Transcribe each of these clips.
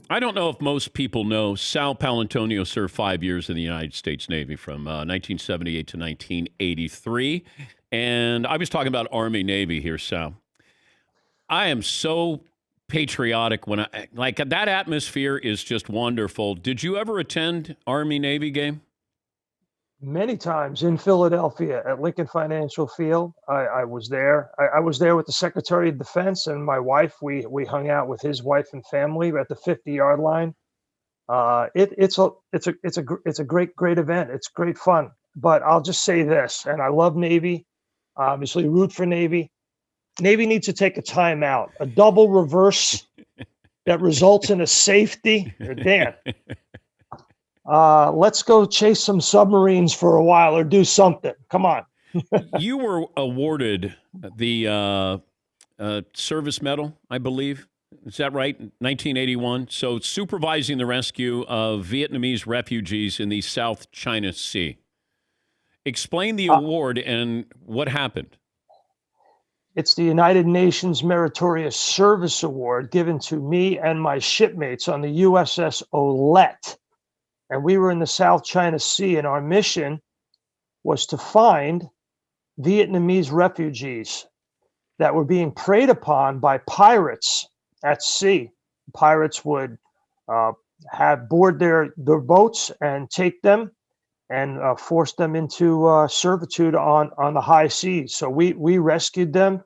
I don't know if most people know Sal Paolantonio served 5 years in the United States Navy from 1978 to 1983. And I was talking about Army Navy here, Sal. I am so patriotic when I like that atmosphere is just wonderful. Did you ever attend Army Navy game? Many times in Philadelphia at Lincoln Financial Field. I was there. I was there with the Secretary of Defense and my wife. We hung out with his wife and family at the 50-yard line. It's a great event. It's great fun. But I'll just say this, and I love Navy. Obviously, root for Navy. Navy needs to take a timeout, a double reverse that results in a safety. Dan, let's go chase some submarines for a while or do something. Come on. You were awarded the service medal, I believe. Is that right? 1981. So supervising the rescue of Vietnamese refugees in the South China Sea. Explain the award and what happened. It's the United Nations Meritorious Service Award given to me and my shipmates on the USS Olette. And we were in the South China Sea, and our mission was to find Vietnamese refugees that were being preyed upon by pirates at sea. Pirates would have board their boats and take them and force them into servitude on the high seas. So we rescued them,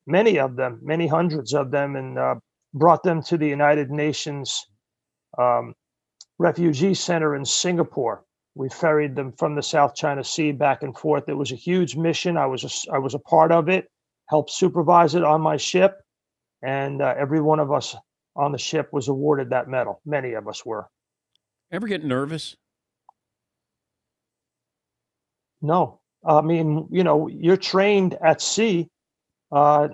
many of them, many hundreds of them, and brought them to the United Nations Refugee Center in Singapore. We ferried them from the South China Sea back and forth. It was a huge mission. I was a part of it, helped supervise it on my ship, and every one of us on the ship was awarded that medal. Many of us were. Ever get nervous? No. I mean, you're trained at sea to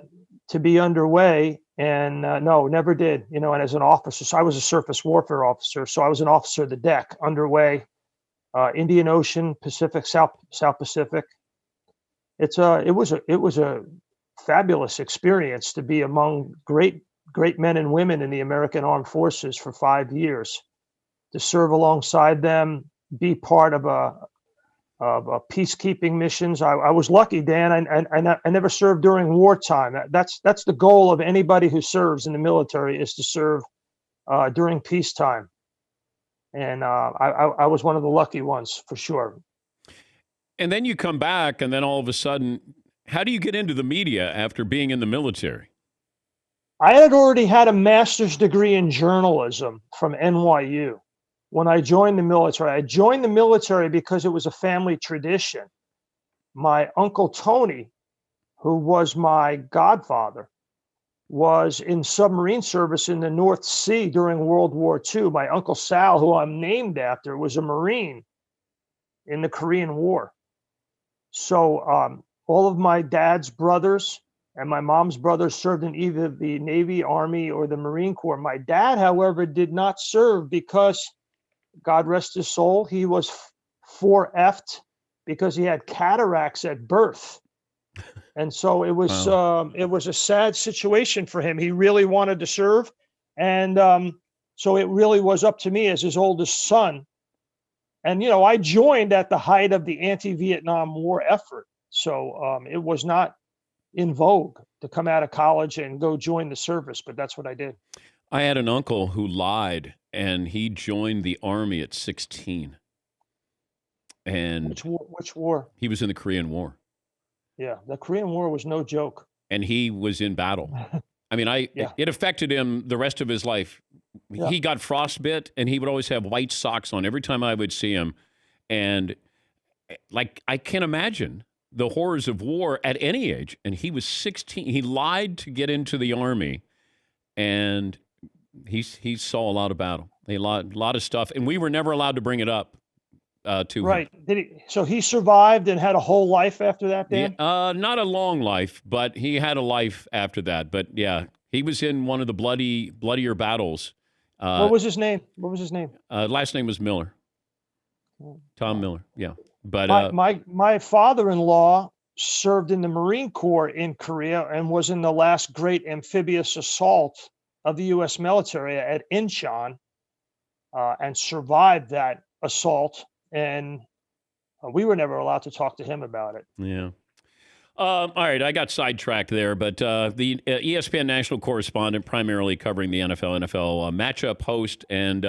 be underway, and no, never did. And as an officer, so I was a surface warfare officer, so I was an officer of the deck, underway, Indian Ocean, Pacific, South Pacific. It was a fabulous experience to be among great men and women in the American Armed Forces for 5 years, to serve alongside them, be part of peacekeeping missions. I was lucky, Dan. I never served during wartime. That's the goal of anybody who serves in the military, is to serve during peacetime. And I was one of the lucky ones, for sure. And then you come back, and then all of a sudden, how do you get into the media after being in the military? I had already had a master's degree in journalism from NYU. When I joined the military, I joined the military because it was a family tradition. My uncle Tony, who was my godfather, was in submarine service in the North Sea during World War II. My uncle Sal, who I'm named after, was a Marine in the Korean War. So all of my dad's brothers and my mom's brothers served in either the Navy, Army, or the Marine Corps. My dad, however, did not serve because, God rest his soul, he was 4F'd because he had cataracts at birth. And so it was a sad situation for him. He really wanted to serve. And so it really was up to me as his oldest son. And, I joined at the height of the anti-Vietnam War effort. So it was not in vogue to come out of college and go join the service, but that's what I did. I had an uncle who lied, and he joined the Army at 16. And which war? He was in the Korean War. Yeah, the Korean War was no joke. And he was in battle. I mean, it affected him the rest of his life. Yeah. He got frostbite, and he would always have white socks on every time I would see him. And, I can't imagine the horrors of war at any age. And he was 16. He lied to get into the Army, and he saw a lot of battle, a lot of stuff, and we were never allowed to bring it up to right. him. Did he? So he survived and had a whole life after that, Dan? Yeah, not a long life, but he had a life after that. But yeah, he was in one of the bloodier battles. What was his name? Last name was Miller. Tom Miller. Yeah, but my father-in-law served in the Marine Corps in Korea and was in the last great amphibious assault of the U.S. military at Incheon. and survived that assault. And we were never allowed to talk to him about it. Yeah. All right, I got sidetracked there, but the ESPN national correspondent, primarily covering the NFL matchup host, and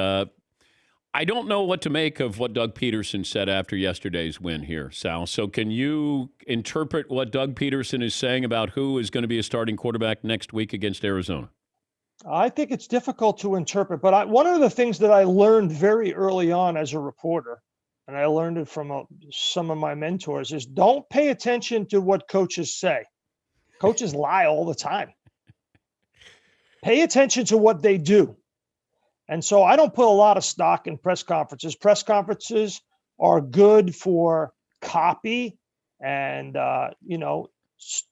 I don't know what to make of what Doug Peterson said after yesterday's win here, Sal. So can you interpret what Doug Peterson is saying about who is going to be a starting quarterback next week against Arizona? I think it's difficult to interpret, but one of the things that I learned very early on as a reporter, and I learned it from some of my mentors, is don't pay attention to what coaches say. Coaches lie all the time. Pay attention to what they do. And so I don't put a lot of stock in press conferences. Press conferences are good for copy and,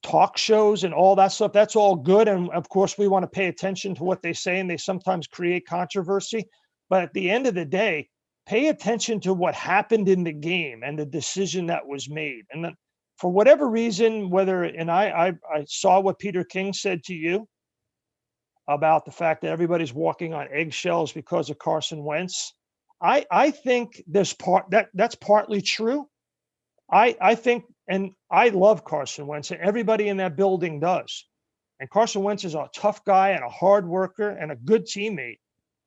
talk shows and all that stuff. That's all good. And of course, we want to pay attention to what they say, and they sometimes create controversy. But at the end of the day, pay attention to what happened in the game and the decision that was made. And then for whatever reason, I saw what Peter King said to you about the fact that everybody's walking on eggshells because of Carson Wentz. I think that's partly true. I think, and I love Carson Wentz, and everybody in that building does. And Carson Wentz is a tough guy and a hard worker and a good teammate.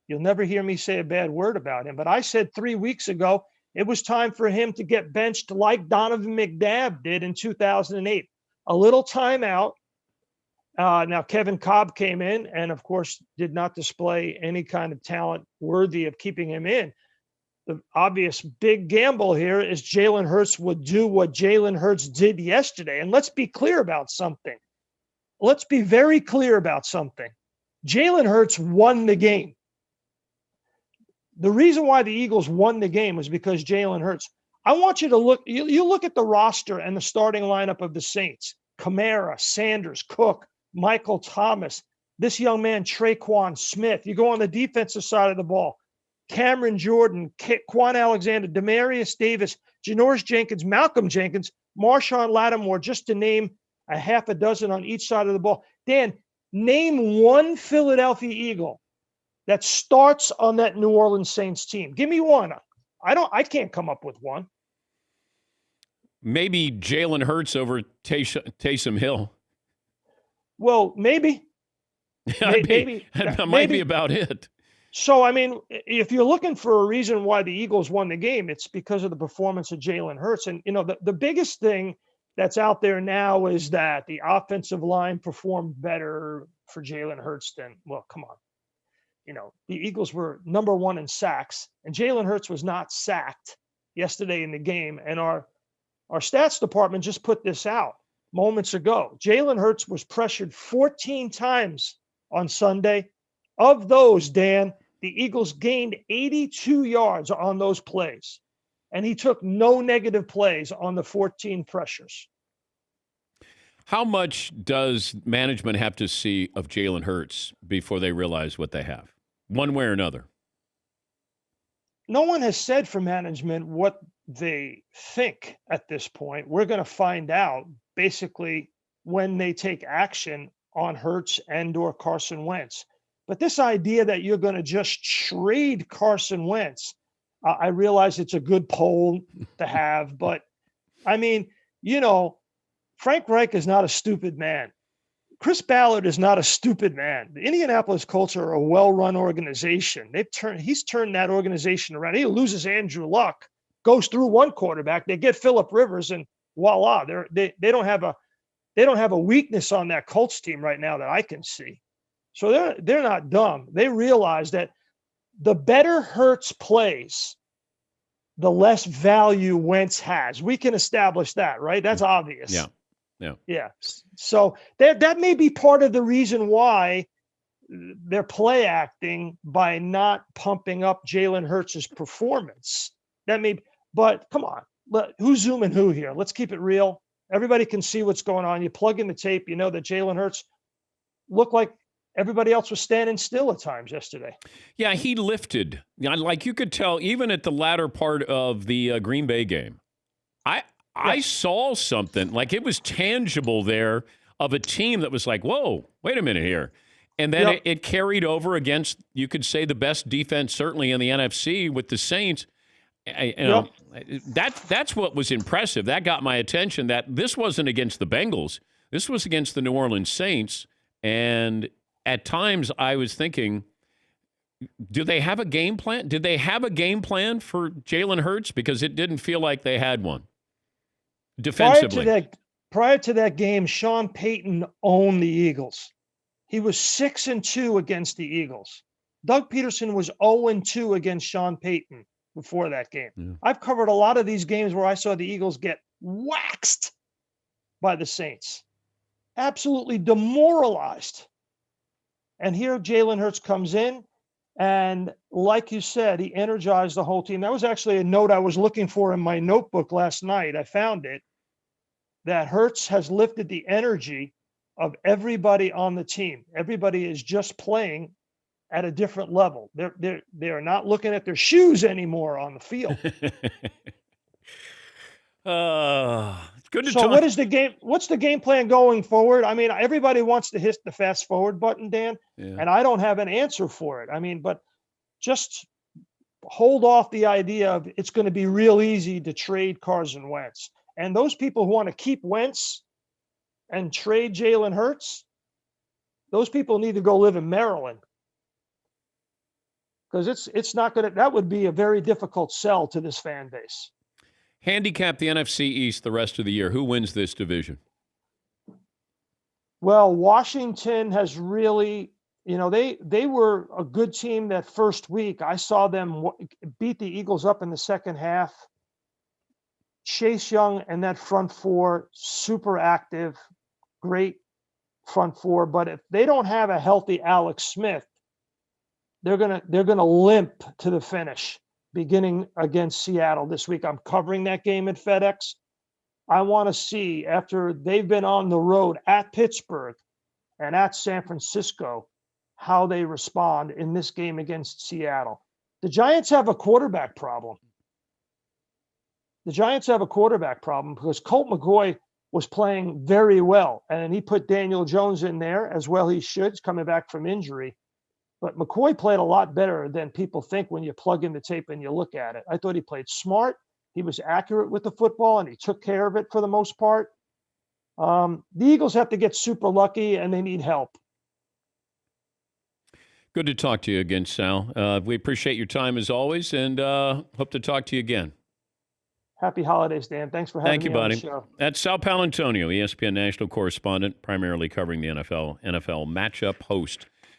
You'll never hear me say a bad word about him. But I said 3 weeks ago, it was time for him to get benched like Donovan McNabb did in 2008. A little timeout. Now, Kevin Cobb came in and, of course, did not display any kind of talent worthy of keeping him in. The obvious big gamble here is Jalen Hurts would do what Jalen Hurts did yesterday. And let's be clear about something. Let's be very clear about something. Jalen Hurts won the game. The reason why the Eagles won the game was because Jalen Hurts. I want you to look. You look at the roster and the starting lineup of the Saints: Kamara, Sanders, Cook, Michael Thomas, this young man, Traquan Smith. You go on the defensive side of the ball: Cameron Jordan, Quan Alexander, Demarius Davis, Janoris Jenkins, Malcolm Jenkins, Marshawn Lattimore, just to name a half a dozen on each side of the ball. Dan, name one Philadelphia Eagle that starts on that New Orleans Saints team. Give me one. I can't come up with one. Maybe Jalen Hurts over Taysom Hill. Well, maybe. That might be about it. So, I mean, if you're looking for a reason why the Eagles won the game, it's because of the performance of Jalen Hurts. And, the biggest thing that's out there now is that the offensive line performed better for Jalen Hurts than, well, come on. The Eagles were number one in sacks, and Jalen Hurts was not sacked yesterday in the game. And our stats department just put this out moments ago. Jalen Hurts was pressured 14 times on Sunday. Of those, Dan, the Eagles gained 82 yards on those plays, and he took no negative plays on the 14 pressures. How much does management have to see of Jalen Hurts before they realize what they have, one way or another? No one has said for management what they think at this point. We're going to find out basically when they take action on Hurts and or Carson Wentz. But this idea that you're going to just trade Carson Wentz, I realize it's a good poll to have, but I mean, Frank Reich is not a stupid man. Chris Ballard is not a stupid man. The Indianapolis Colts are a well-run organization. He's turned that organization around. He loses Andrew Luck, goes through one quarterback. They get Phillip Rivers, and voila, they don't have a weakness on that Colts team right now that I can see. So they're not dumb. They realize that the better Hurts plays, the less value Wentz has. We can establish that, right? That's obvious. Yeah. So that may be part of the reason why they're play acting by not pumping up Jalen Hurts' performance. But come on, who's zooming who here? Let's keep it real. Everybody can see what's going on. You plug in the tape, you know that Jalen Hurts looked like everybody else was standing still at times yesterday. Yeah, he lifted. Like you could tell, even at the latter part of the Green Bay game. I saw something, like it was tangible there of a team that was like, whoa, wait a minute here. And then it carried over against, you could say, the best defense certainly in the NFC with the Saints. That's what was impressive. That got my attention, that this wasn't against the Bengals. This was against the New Orleans Saints. And at times I was thinking, do they have a game plan? Did they have a game plan for Jalen Hurts? Because it didn't feel like they had one defensively. Prior to that game, Sean Payton owned the Eagles. He was 6-2 against the Eagles. Doug Peterson was 0-2 against Sean Payton before that game. Yeah. I've covered a lot of these games where I saw the Eagles get waxed by the Saints. Absolutely demoralized. And here Jalen Hurts comes in, and like you said, he energized the whole team. That was actually a note I was looking for in my notebook last night. I found it, that Hurts has lifted the energy of everybody on the team. Everybody is just playing at a different level. They're not looking at their shoes anymore on the field. It's good to talk. So what's the game plan going forward? I mean, everybody wants to hit the fast forward button, Dan, and I don't have an answer for it. I mean, but just hold off the idea of it's going to be real easy to trade Carson Wentz. And those people who want to keep Wentz and trade Jalen Hurts, those people need to go live in Maryland. Because it's not going to, that would be a very difficult sell to this fan base. Handicap the NFC East the rest of the year. Who wins this division? Well, Washington has really, they were a good team that first week. I saw them beat the Eagles up in the second half. Chase Young and that front four, super active, great front four. But if they don't have a healthy Alex Smith, they're gonna limp to the finish, beginning against Seattle this week. I'm covering that game at FedEx. I want to see, after they've been on the road at Pittsburgh and at San Francisco, how they respond in this game against Seattle. The Giants have a quarterback problem. Because Colt McCoy was playing very well, and he put Daniel Jones in there as well. He should. He's coming back from injury. But McCoy played a lot better than people think when you plug in the tape and you look at it. I thought he played smart. He was accurate with the football, and he took care of it for the most part. The Eagles have to get super lucky, and they need help. Good to talk to you again, Sal. We appreciate your time as always, and hope to talk to you again. Happy holidays, Dan. Thanks for having me on the show. Thank you, buddy. That's Sal Paolantonio, ESPN national correspondent, primarily covering the NFL matchup host